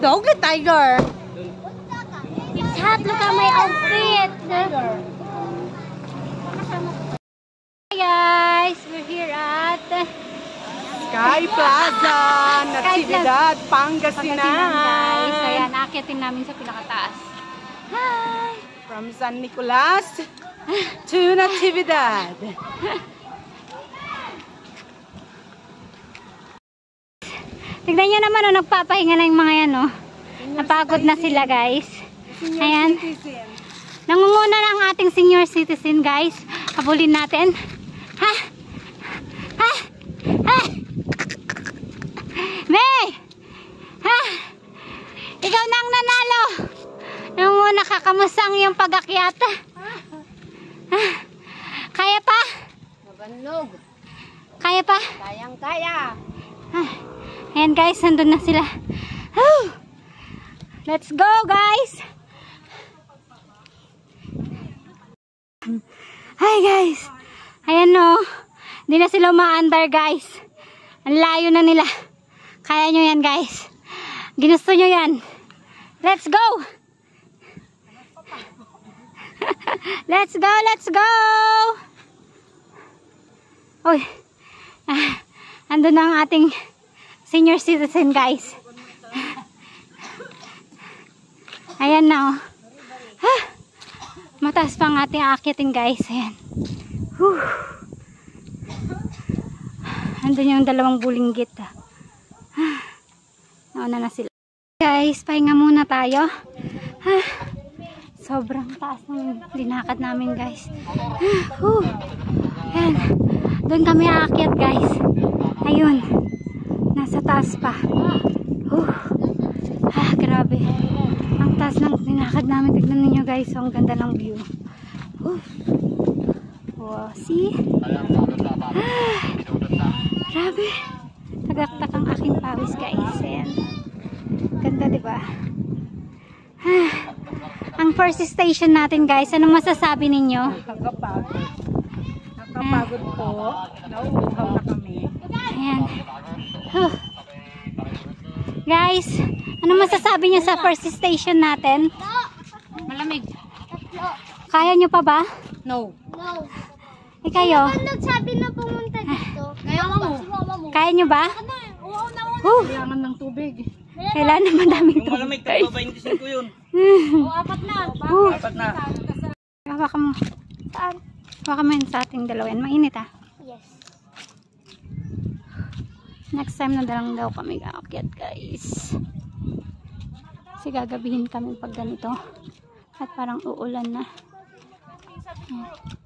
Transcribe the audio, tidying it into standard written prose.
Dog or tiger? It's hot. Look at my outfit. Hi guys, we're here at Sky Plaza, Natividad, Pangasinan, Pangasinan. guys. Ayan, akyatin namin sa pinakataas. Hi! From San Nicolas to Natividad. Tignan nyo naman, oh, nagpapahinga na yung mga yan, oh. Napagod na sila, guys. Ayan. Nangunguna na ang ating senior citizen, guys. Habulin natin. Ha? Ha? Ha? May! Ha? Ikaw na ang nanalo. Nangunguna ka, kamusta ang iyong pag-akyat? Ha? Kaya pa? Mabanlog. Kaya pa? Kayang-kaya. Ayan guys, nandun na sila. Whew! Let's go guys! Hi guys! Ayan no, hindi na sila umaandar guys. Ang layo na nila. Kaya nyo yan guys. Ginusto nyo yan. Let's go! Let's go! Let's go! Uy! Andun na ang ating senior citizen guys. Ayan na oh. Mataas pa ang ating aakyatin guys. Ayan. Whew. Andun yung dalawang bulinggit. Nauna na sila. Guys, pahinga muna tayo. Sobrang taas ng linakad namin guys. Ayan. Doon kami aakyat guys. Ayun. Nasa taas pa. Grabe. Ang taas ng linakad namin. Tignan ninyo guys. So, ang ganda ng view. Wow. See? Grabe. Tagaktak ang aking pawis guys. Ayan. Ganda diba? Ang first station natin guys. Anong masasabi ninyo? Nakakapagod. Nakakapagod po. Nauuhaw na kami. Ayan. Guys, ano masasabi niyo sa first station natin? Malamig. Kaya niyo pa ba? No. No. Kayo? Ano nagsabi na pumunta dito? Kaya niyo ba? Kailangan ng tubig. Kailangan na madaming Yung malamig, tubig. 25 yun. Apat na. Apat na. Hawakan mo. Saan? Hawakan mo yun sa ating dalawan. Mainit ah. Yes. Next time na lang daw kami aakyat guys. Kasi gagabihin kami pag ganito. At parang uulan na. Ayan.